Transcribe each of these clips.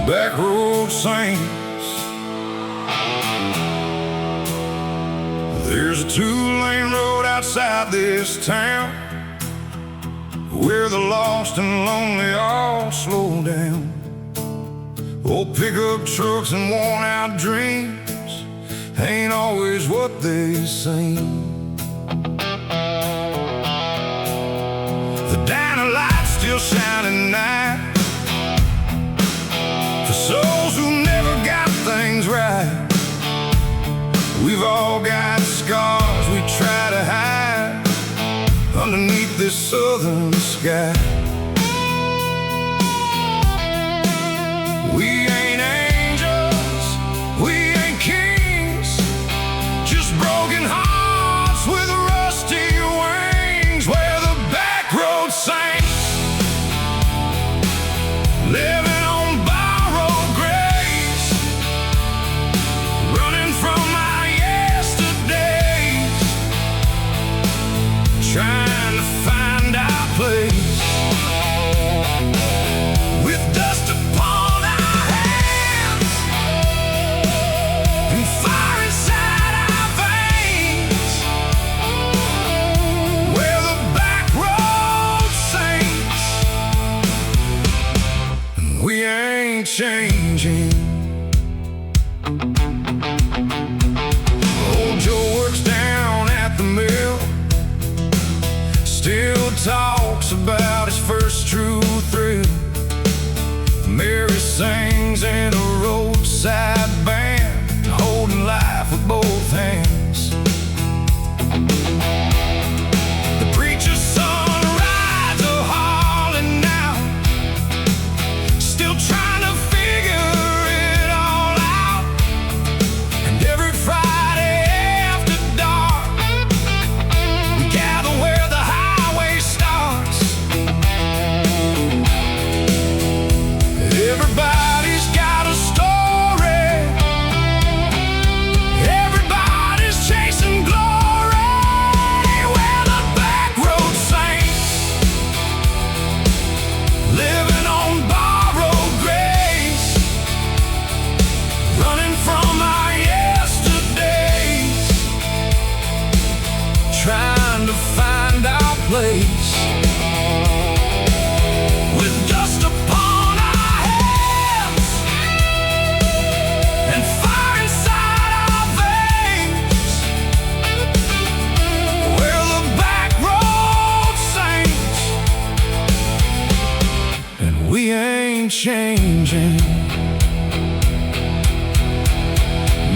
Back road saints. There's a two-lane road outside this town where the lost and lonely all slow down. Old pickup trucks and worn-out dreams ain't always what they seem. The diner lights still shine at night for souls who never got things right. We've all got scars we try to hide underneath this southern sky. We ain't angels, we ain't kings, just broken hearts with rusty wings. We're the back road saints, living on borrowed grace, running from our yesterdays, trying to find our place. With dust upon our hands and fire inside our veins, we're the back road saints, and we ain't changing. Old Joe works down at the mill, still talks about his first true thrill. Mary sings in a roadside band, holding life with both hands. The preacher's son rides a Harley now, still trying to figure it all out. And every Friday after dark, we gather where the highway starts. Everybody's got a story, everybody's chasing glory. We're the back road saints, living on borrowed grace, running from our yesterdays, trying to find our place. With dust upon our heads and fire inside our veins, we're the back road saints, and we ain't changing.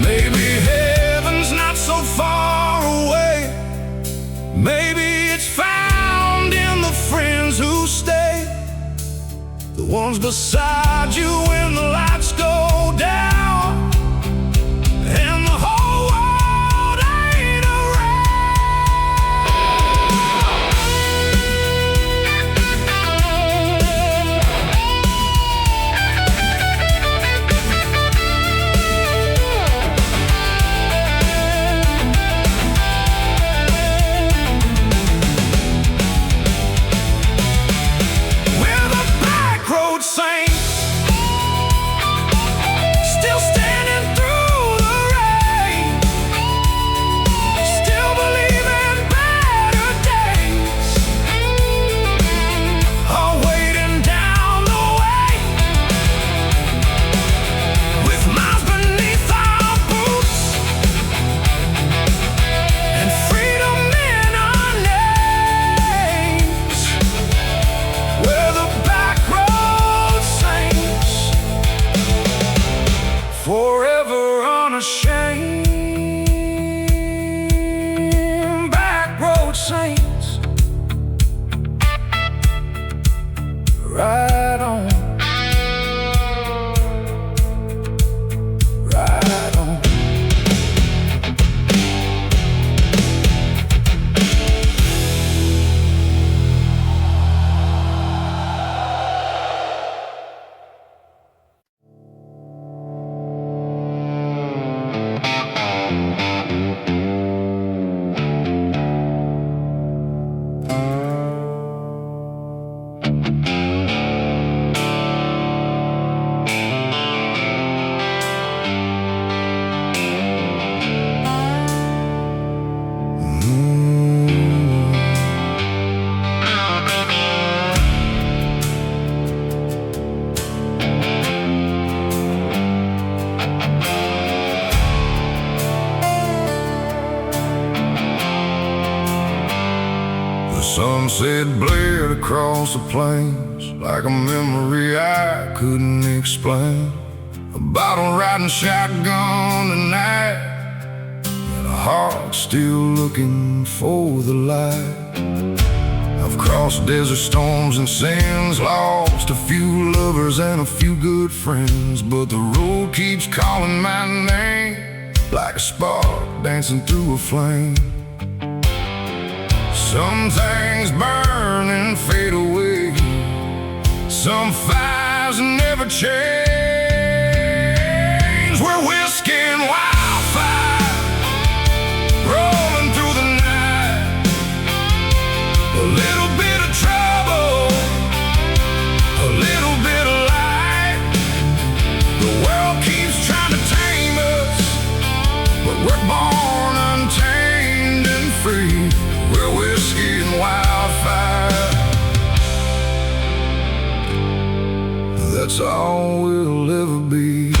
Maybe heaven's not so far away, maybe it's found in the friends who stay, the ones beside you when the lights go down and the whole world ain't We're the back road saints, still said bled across the plains like a memory I couldn't explain. A bottle riding shotgun tonight, and a heart still looking for the light. I've crossed desert storms and sins, lost a few lovers and a few good friends, but the road keeps calling my name like a spark dancing through a flame. Some things burn and fade away, some fires never change. We're whiskey and wildfire, rolling through the night. A little bit of trouble, a little bit of light. The world keeps trying to tame us, but we're born untamed and free. We're whiskey and wildfire. That's all we'll ever be.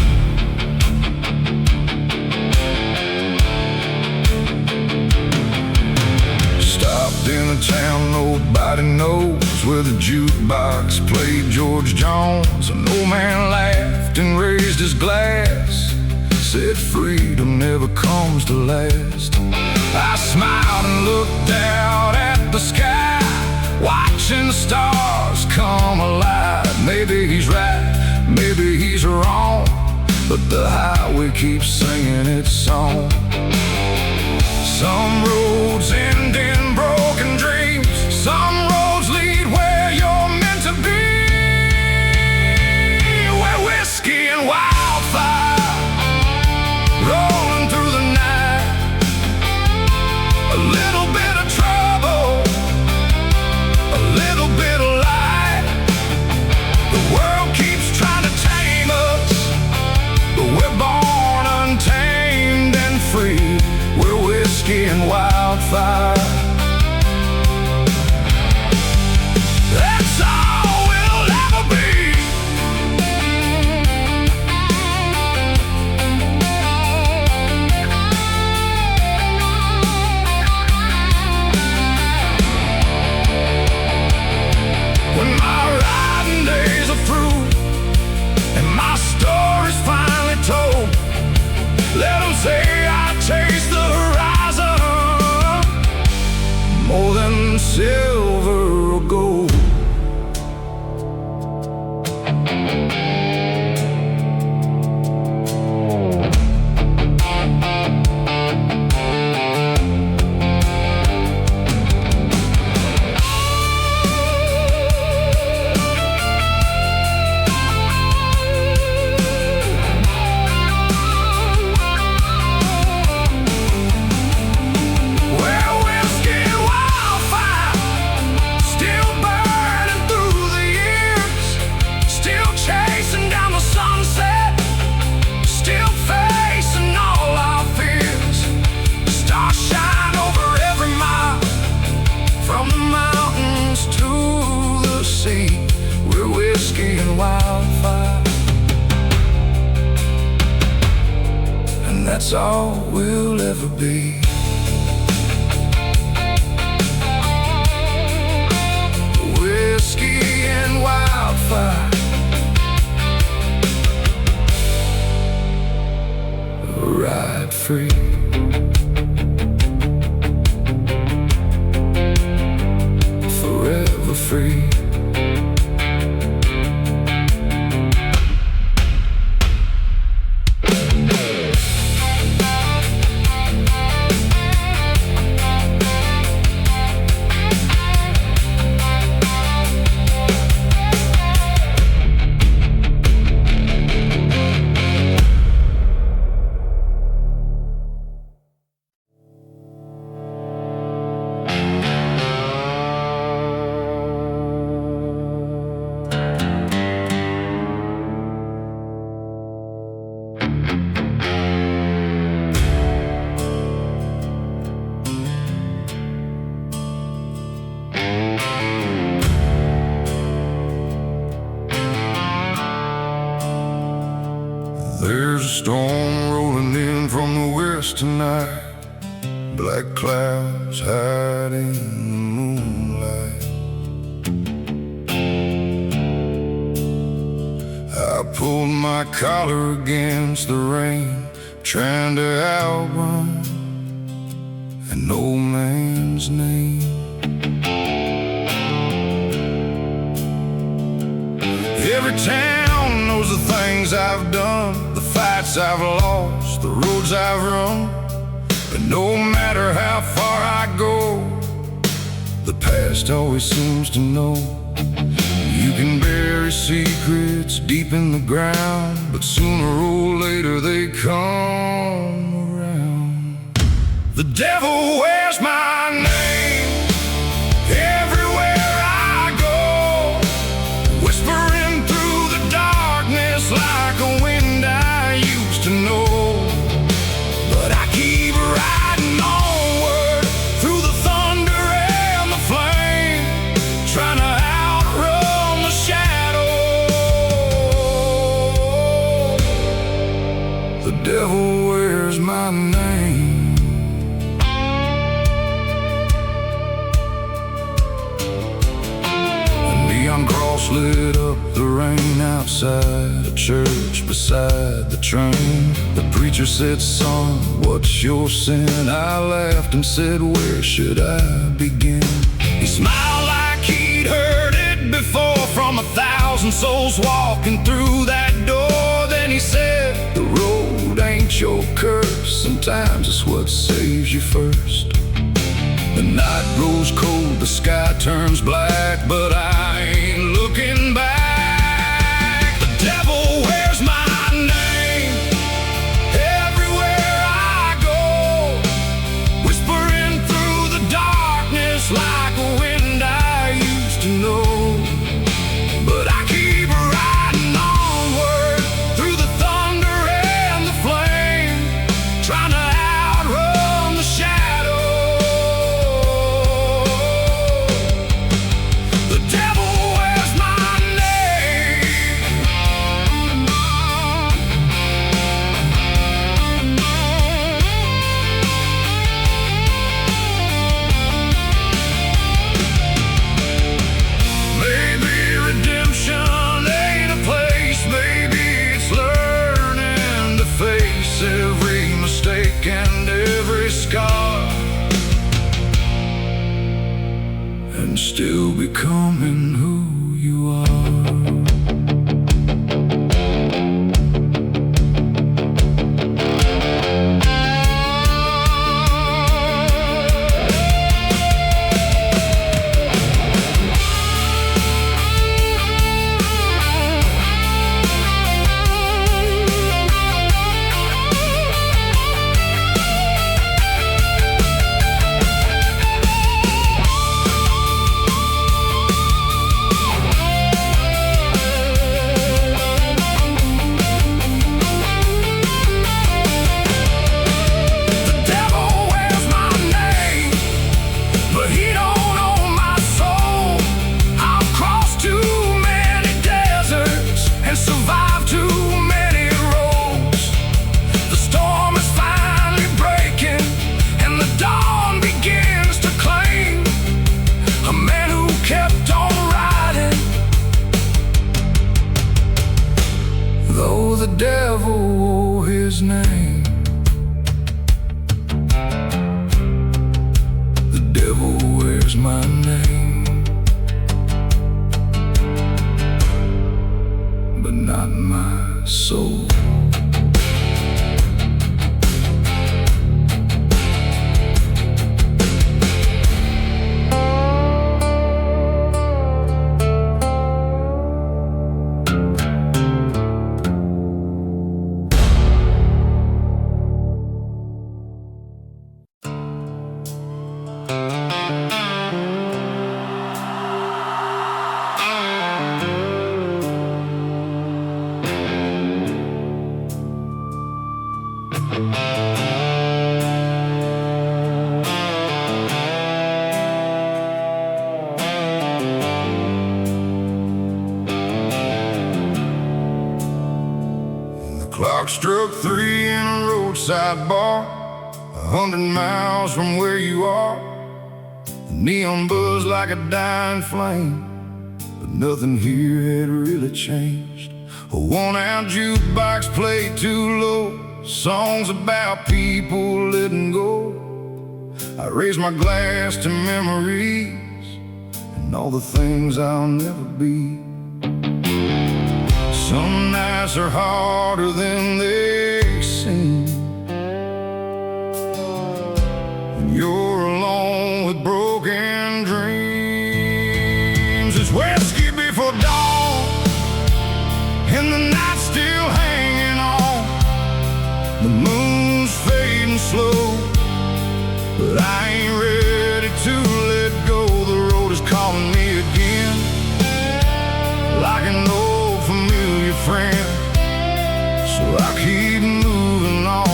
Stopped in a town nobody knows, where the jukebox played George Jones. An old man laughed and raised his glass, said freedom never comes to last. I smiled and looked out at the sky, watching the stars come alive. Maybe he's right, maybe he's wrong, but the highway keeps singing its song. Some roads end in broken dreams, some roads lead where you're meant to be. We're whiskey and wildfire, rolling through the night. A little bit of trouble, a little bit of light. The world keeps trying to tame us, but we're born untamed and free. We're whiskey and wildfire. That's all we'll ever be. When my riding days are through and my story's finally told, let them say I chased the horizon more than silver or gold. We're whiskey and wildfire, and that's all we'll ever be. Whiskey and wildfire, ride free. Forever free. There's a storm rolling in from the west tonight, black clouds hiding in the moonlight. I pulled my collar against the rain, trying to outrun an old man's name. Every town knows the things I've done, the fights I've lost, the roads I've run. But no matter how far I go, the past always seems to know. You can bury secrets deep in the ground, but sooner or later they come around. The devil wears my name everywhere I go, whispering through the darkness like a wind I used to know. But I keep riding onward through the thunder and the flame, trying to outrun the shadow. The devil wears my name. Cross lit up the rain outside a church beside the train. The preacher said, "Son, what's your sin?" I laughed and said, "Where should I begin?" He smiled like he'd heard it before from 1,000 souls walking through that door. Then he said, "The road ain't your curse, sometimes it's what saves you first." The night grows cold, the sky turns black, but I ain't looking back. The devil wears my name everywhere I go, whispering through the darkness like a wind I used to know. But I keep riding onward through the thunder and the flame, trying to outrun the shadow. Every mistake and every scar, and still becoming who you are. Though the devil wore his name, the devil wears my name, but not my soul. Clock struck 3 in a roadside bar, 100 miles from where you are. The neon buzzed like a dying flame, but nothing here had really changed. A worn-out jukebox played too low, songs about people letting go. I raise my glass to memories and all the things I'll never be. Some nights are harder than they seem, and you're alone with broken dreams. It's whiskey before dawn, and the night's still hanging on. The moon's fading slow, but I ain't ready to let go. The road is calling me again, like an old familiar friend. So I keep moving on,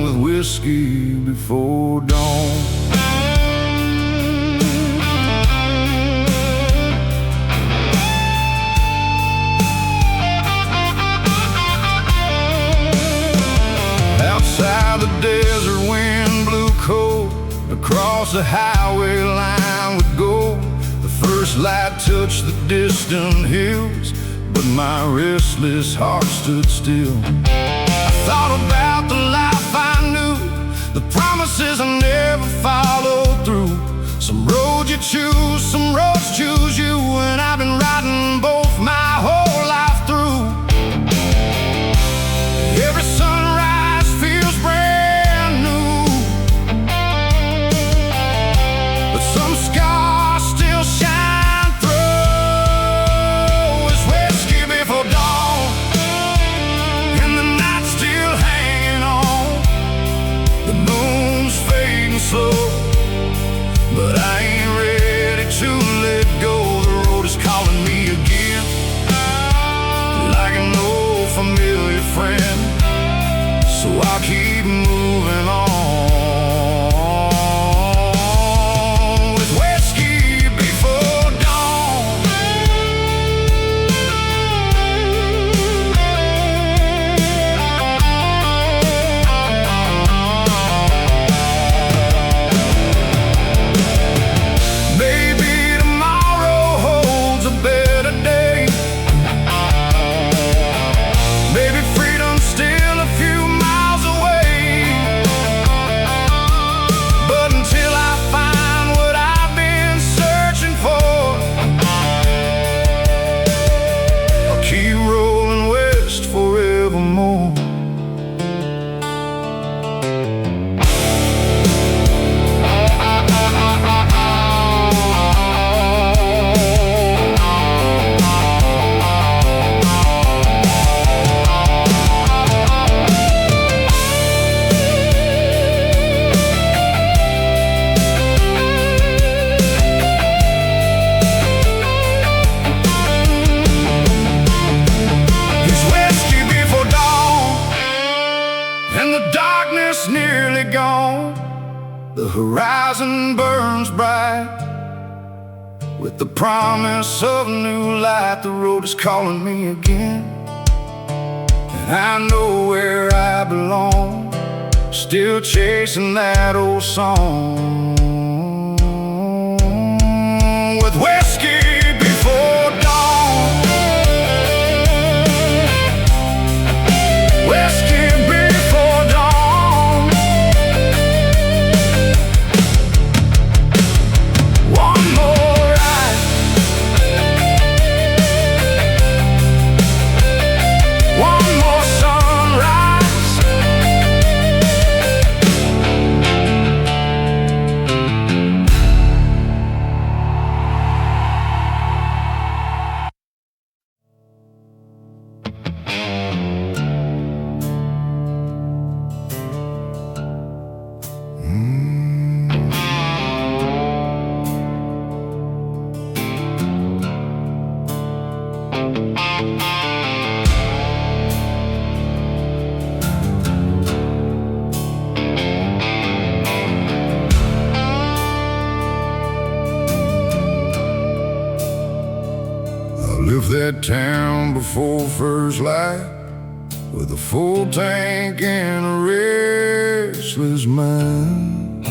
with whiskey before dawn. Outside the desert wind blew cold, across the highway line would go. The first light touched the distant hills, but my restless heart stood still. I thought about the life I knew, the promises I never followed through. Some roads you choose, some roads choose you, and I've been riding both my whole life through. Every sunrise feels brand new, but some scars still shine through. It's whiskey before dawn, and the night's still hanging on. The moon's fading slow, but I ain't ready to let go. The road is calling me again, like an old familiar friend. So I'll keep moving on, with whiskey before dawn. Maybe tomorrow holds a better day. Maybe freedom's still a few miles away. But until I find what I've been searching for, I'll keep rolling west forevermore. It's whiskey before dawn, and the darkness nearly gone. The horizon burns bright, with the promise of a new light. The road is calling me again, and I know where I belong, still chasing that old song, with whiskey before dawn. Whiskey before dawn. One more ride, one more sunrise. Left that town before first light, with a full tank and a restless mind.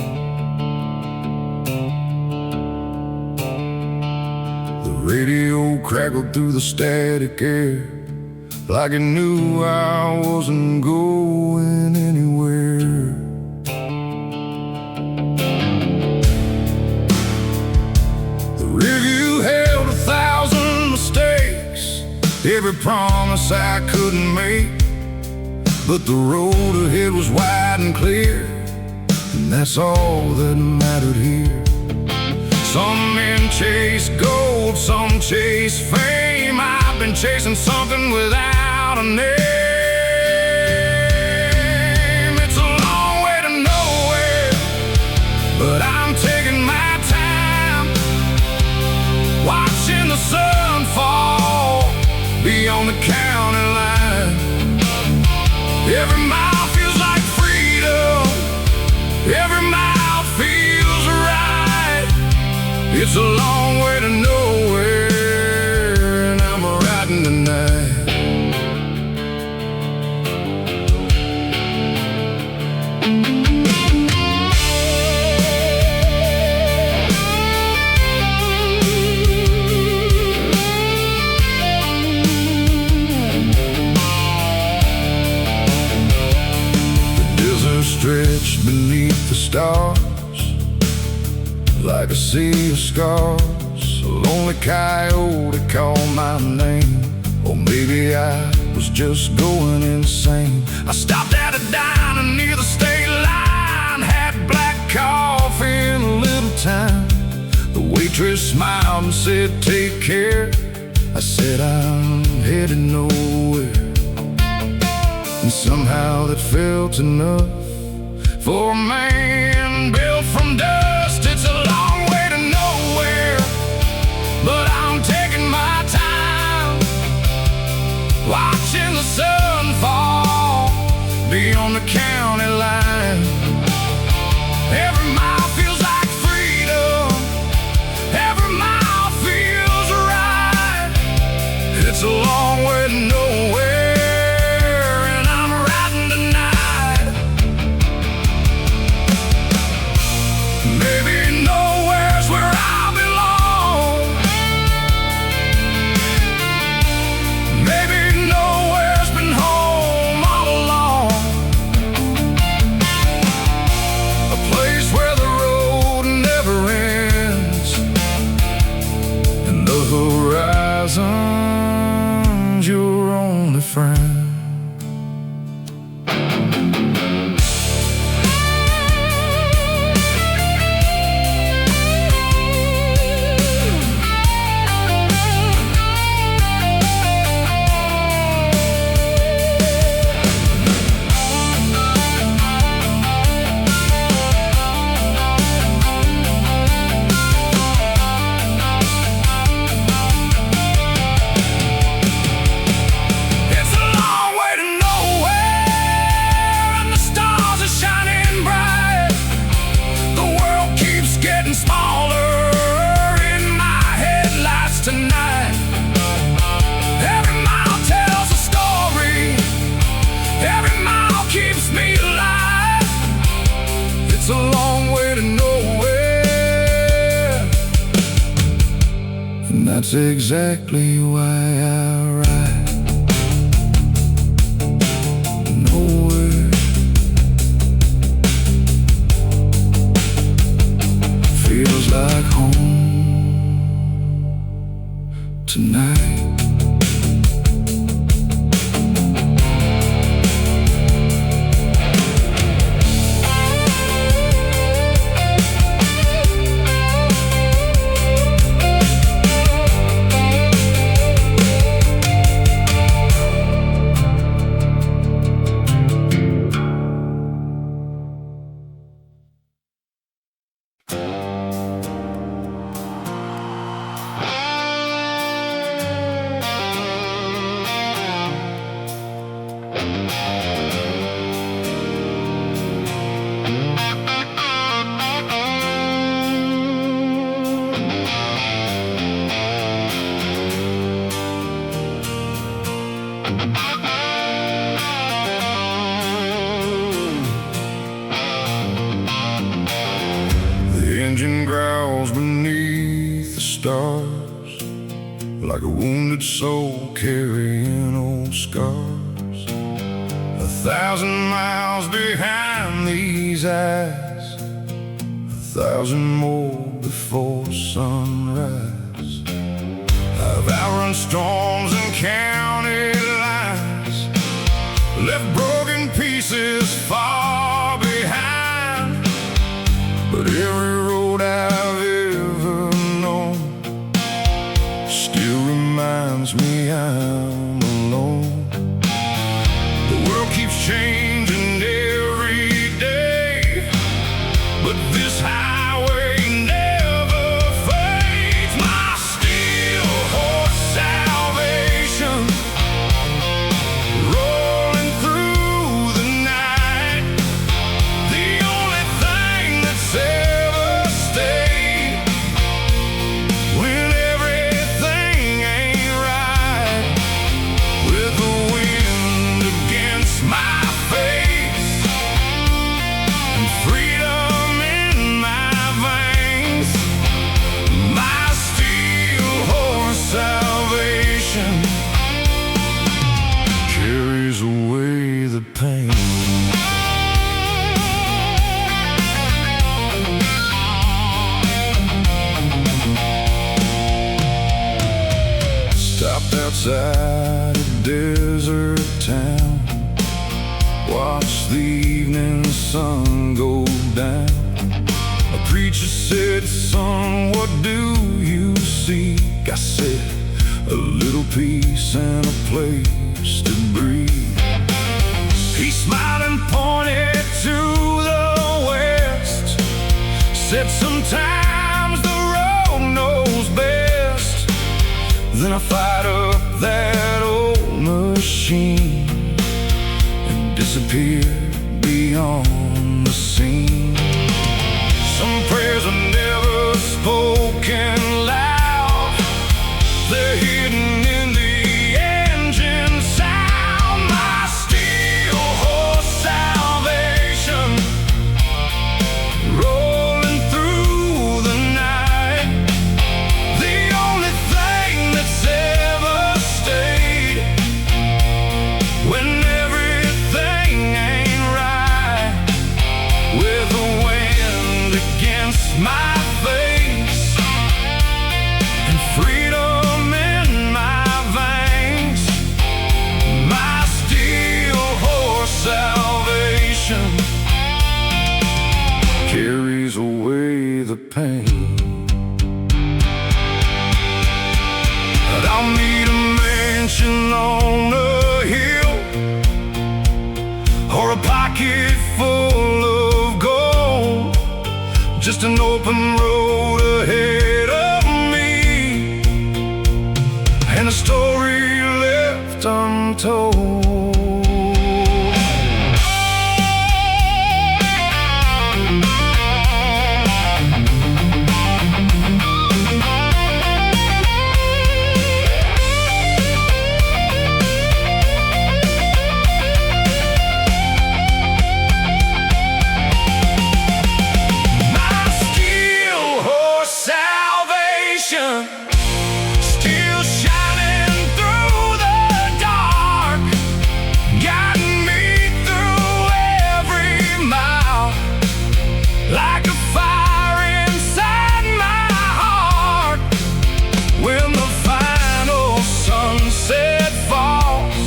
The radio radio crackled through the static air, like it knew I wasn't going anywhere. The review held 1,000 mistakes, every promise I couldn't make, but the road ahead was wide and clear, and that's all that mattered here. Some men chase gold, some chase fame. I've been chasing something without a name. It's a long way to nowhere, but I'm taking my time, watching the sun fall beyond the county line. Every mile feels like freedom, every mile feels right. It's a long way to nowhere, and I'm riding tonight. Stretched beneath the stars like a sea of scars. A lonely coyote called my name, or maybe I was just going insane. I stopped at a diner near the state line, had black coffee and a little time. The waitress smiled and said, "Take care." I said, "I'm headed nowhere." And somehow that felt enough for a man built from dust. It's a long way to nowhere, but I'm taking my time, watching the sun fall beyond the county line. Every mile feels like freedom, every mile feels right. It's a long way to nowhere, your only friend. It's a long way to nowhere, and that's exactly why I ride nowhere. Feels like home tonight. like a wounded soul carrying old scars. 1,000 miles behind these eyes, 1,000 more before sunrise. I've outrun storms and counted lies, left broken pieces far behind. But every road I've ever known still reminds me I'm alone. The world keeps changing every day, but this highway never fades. My steel horse salvation, rolling through the night. The only thing that's ever stayed when everything ain't right. With the wind against my face and freedom in my veins, my steel horse salvation carries away the pain. Stopped outside a desert town, watched the evening sun go down. A preacher said, "Son, what do you seek?" I said, "A little peace and a place to breathe." He smiled and pointed to the west, said, "Sometimes the road knows best." Then I fired up that old machine and disappeared beyond the scene. Some prayers are never spoken loud, they're hidden in the engine sound. My steel horse salvation, rolling through the night. The only thing that's ever stayed when everything ain't right. With the wind against my face and freedom in my veins, my steel horse salvation carries away the pain. But I'll need a mansion on a hill, or a pocket full of gold, just an open road ahead of me, and a story left untold. My steel horse salvation, still shining through the dark, guiding me through every mile, like a fire inside my heart. When the final sunset falls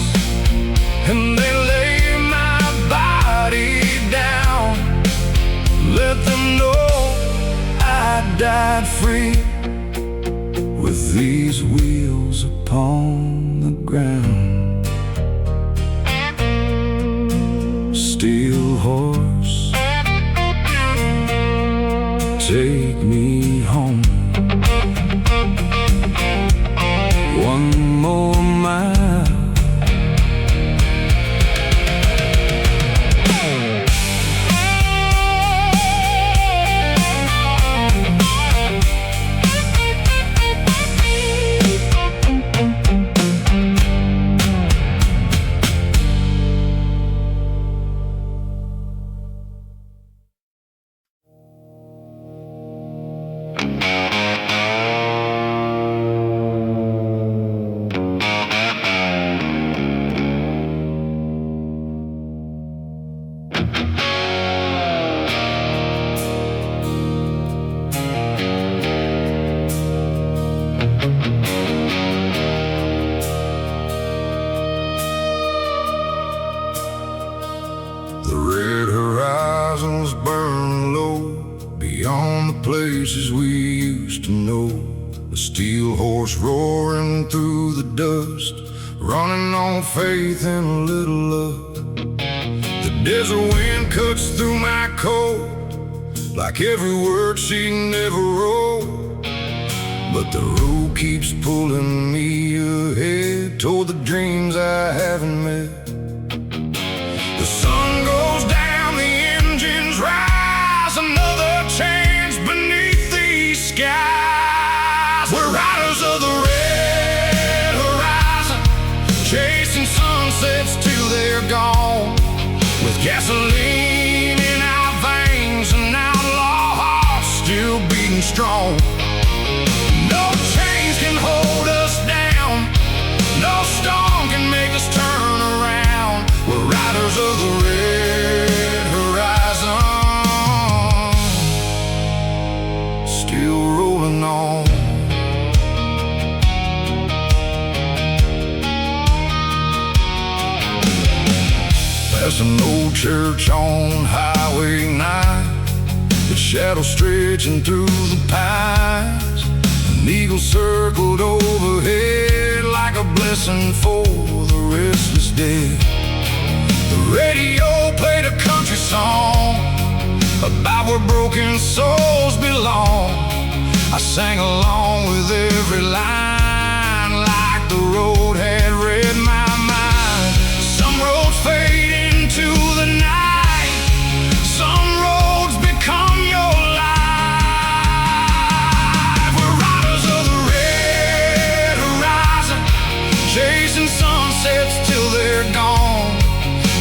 and they lay my body down, let them know I died free with these wheels upon the ground. Steel horse, take me home. One more mile. burn low, beyond the places we used to know. A steel horse roaring through the dust, running on faith and a little luck. The desert wind cuts through my coat, like every word she never wrote. But the road keeps pulling me ahead, toward the dreams I haven't met. The sun goes down, the engines rise, another chance beneath these skies. We're riders of the red horizon, chasing sunsets till they're gone. With gasoline in our veins and outlaw hearts still beating strong. No chains can hold us down, no storm can make us turn around. We're riders of the red horizon, still rolling on. Past an old church on Highway 9, its shadow stretching through the pines. An eagle circled overhead like a blessing for the restless dead. The radio played a country song about where broken souls belong. I sang along with every line, like the road had read my mind. Some roads fade into the night, some roads become your life. We're riders of the red horizon, chasing sunsets till they're gone.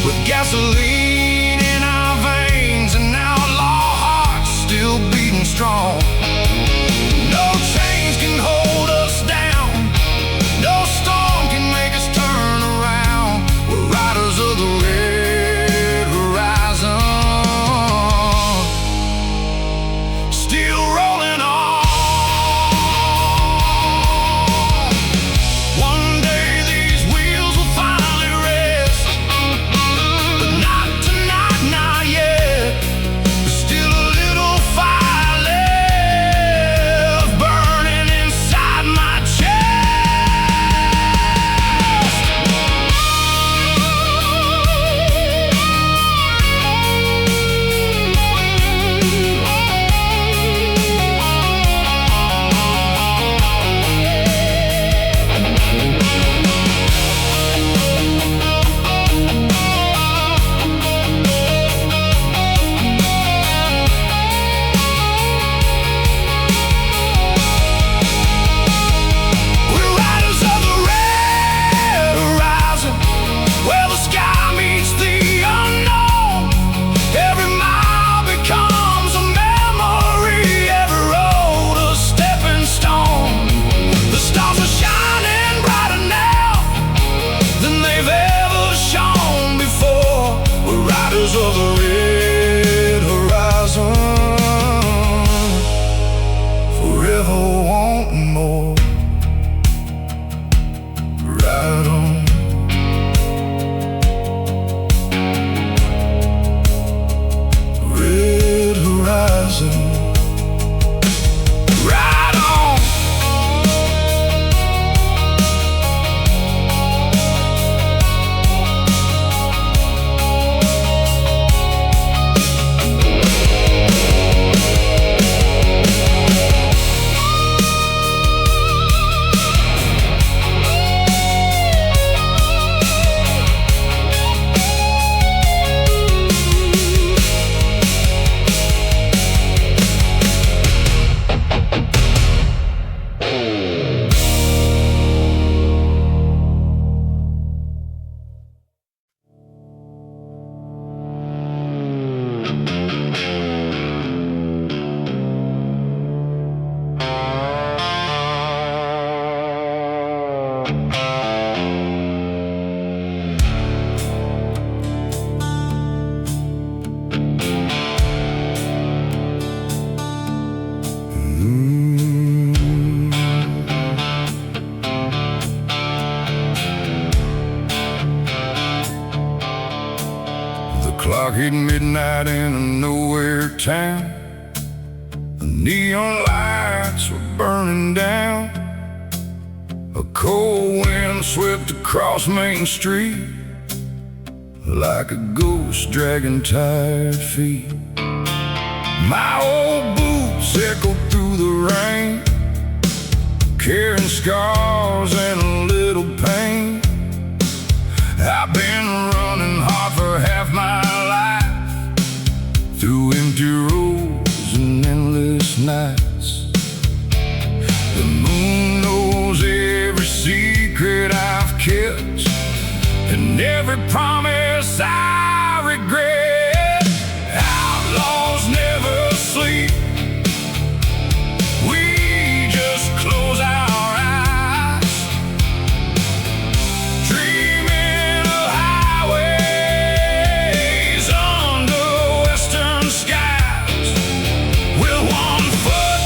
With gasoline in our veins and outlaw hearts still beating strong. No chains can hold us down, no storm can make us turn around. We're riders of the red horizon, still rolling on. One day these wheels will finally rest, but not clock hit midnight in a nowhere town. The neon lights were burning down. A cold wind swept across Main Street like a ghost dragging tired feet. My old boots echoed through the rain, carrying scars and a little pain. I've been running hard for half my life, through empty roads and endless nights. The moon knows every secret I've kept, and every promise I regret. Outlaws never sleep. We just close our eyes, dreaming of highways under western skies, with one foot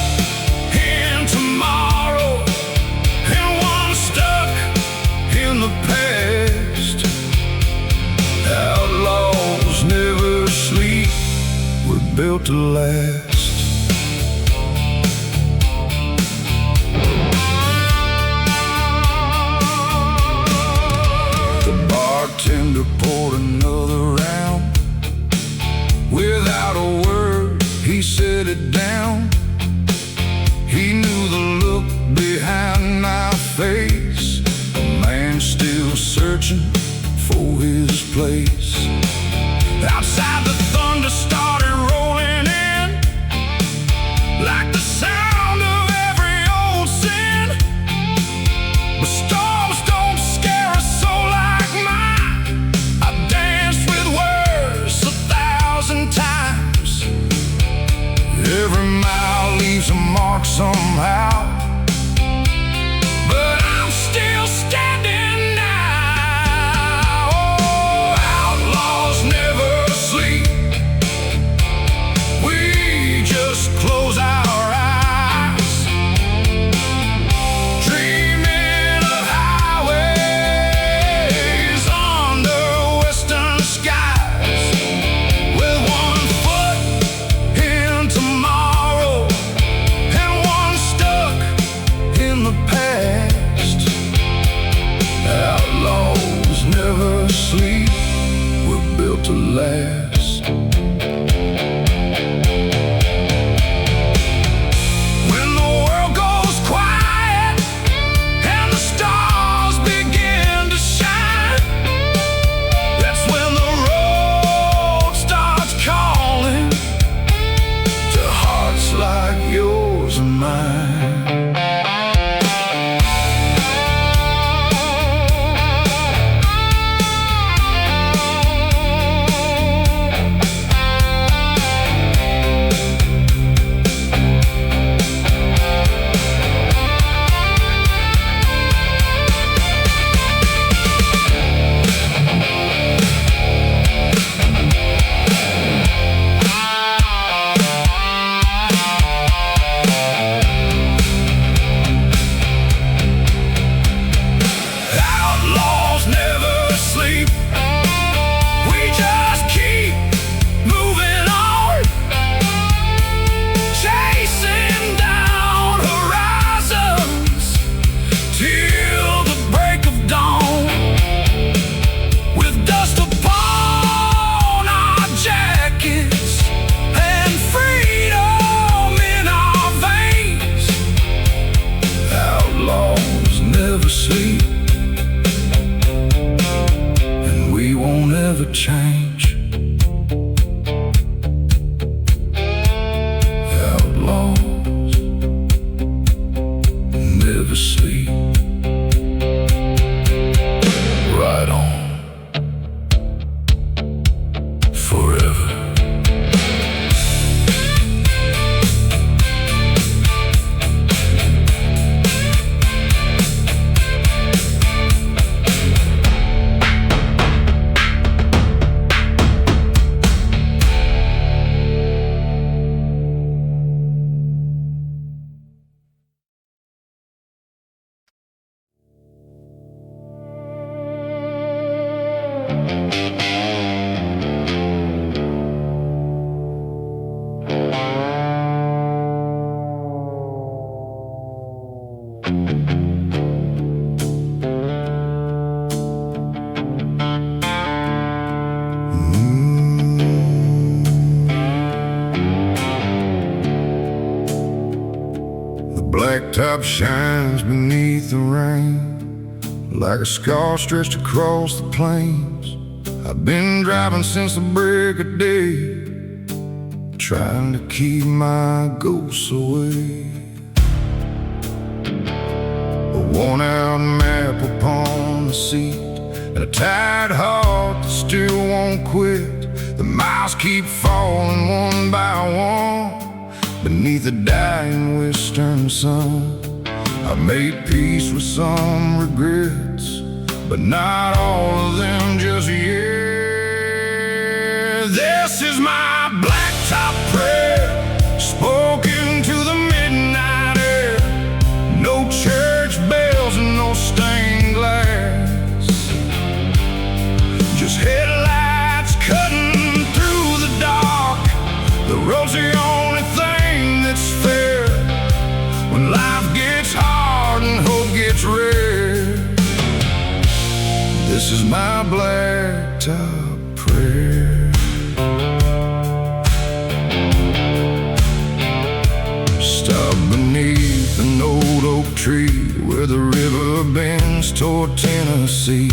in tomorrow and one stuck in the past. Outlaws never sleep. We're built to last. The bartender poured another round. Without a word, he set it down. He knew the look behind my face, a man still searching for his place. Outside, the thunder started rolling in, like the sound of every old sin. But storms don't scare a soul like mine. I danced with words 1,000 times. Every mile leaves a mark somehow, but I'm still standing now. Oh, outlaws never sleep. We just close our eyes, dreaming of highways under western skies, with one foot in tomorrow and one stuck in the past. Outlaws never sleep. We're built to last. When the world goes quiet and the stars begin to shine, that's when the road starts calling to hearts like yours and mine. Outlaws never sleep. We just keep moving on, chasing down horizons till the break of dawn. With dust upon our jackets and freedom in our veins, outlaws never sleep, and we won't ever change. Outlaws never sleep. Right on, forever. shines beneath the rain, like a scar stretched across the plains. I've been driving since the break of day, trying to keep my ghosts away. A worn-out map upon the seat, and a tired heart that still won't quit. The miles keep falling one by one beneath the dying western sun. I've made peace with some regrets, but not all of them just yet. This is my blacktop prayer, spoken to the midnight air. No church bells and no stained glass, just headlights cutting through the dark. The road's the only thing that's fair when life gets hard and hope gets rare. This is my blacktop prayer. Stop beneath an old oak tree where the river bends toward Tennessee.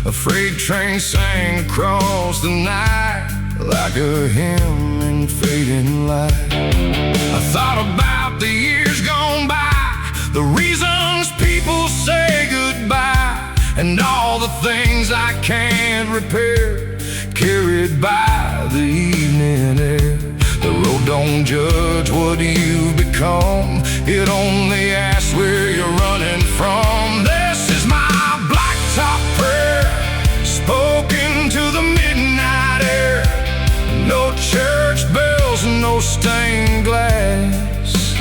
A freight train sang across the night like a hymn in fading light. I thought about the years gone by, the reasons people say goodbye, and all the things I can't repair, carried by the evening air. The road don't judge what you've become, it only asks where you're running from. This is my blacktop prayer, spoken to the midnight air. No church bells and no stained glass,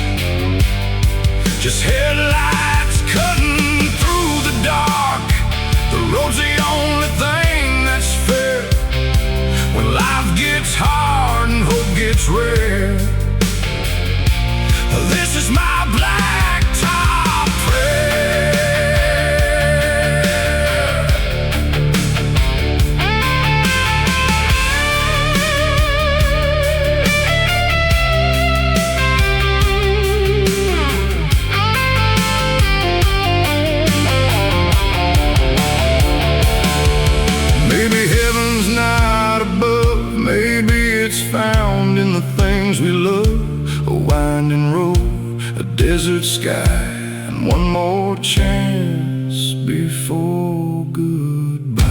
just headlights cutting through the dark. The road's the only thing that's fair when life gets hard and hope gets rare. This is my blacktop prayer. Maybe heaven's not above, maybe it's found in the things we love. A winding road, a desert sky, and one more chance before goodbye.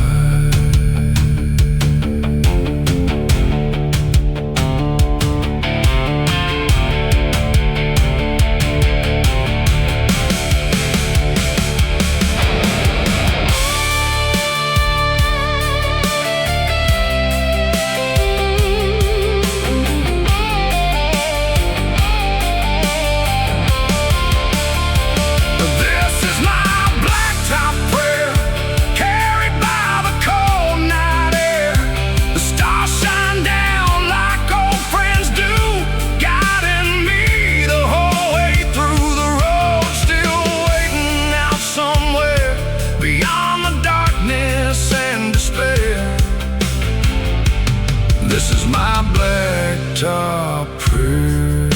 This is my blacktop prayer.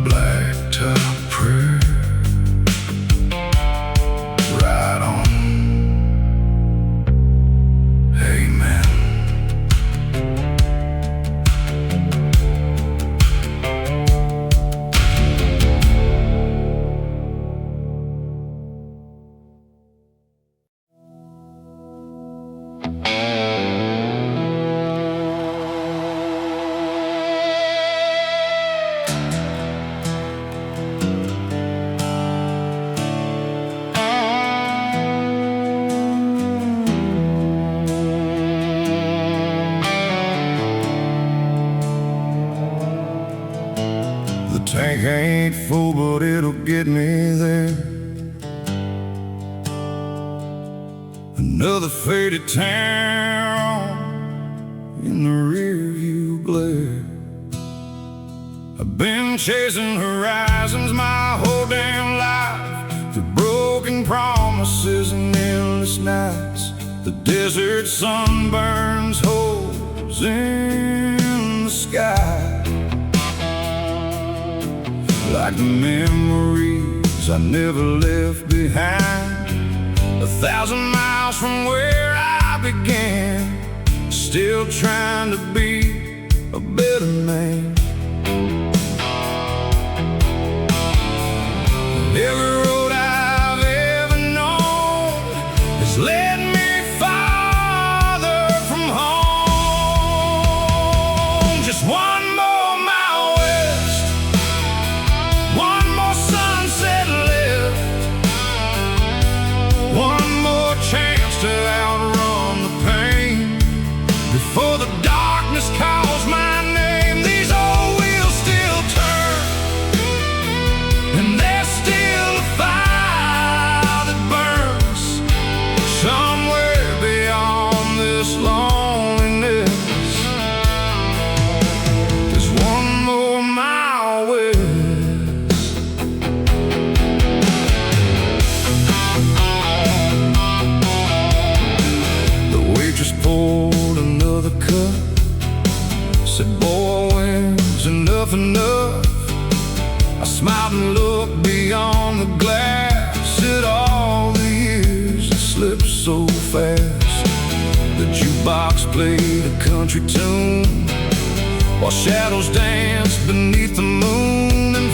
Blacktop prayer. Right on. Amen. The tank ain't full, but it'll get me there. Another faded town in the rearview glare. I've been chasing horizons my whole damn life, through broken promises and endless nights. The desert sun burns holes in the sky. like the memories I never left behind. 1,000 miles from where I began, still trying to be a better man. Every road I've ever known has led me farther from home. Just one more mile west, one more sunset left, one more chance to outrun the pain before the darkness calls my name. These old wheels still turn, and there's still a fire that burns somewhere beyond this loneliness. There's one more mile west. The waitress poured another cup, said, "Boy, when's enough enough?" I smiled and looked beyond the glass at all the years that slipped so fast. The jukebox played a country tune while shadows danced beneath the moon, and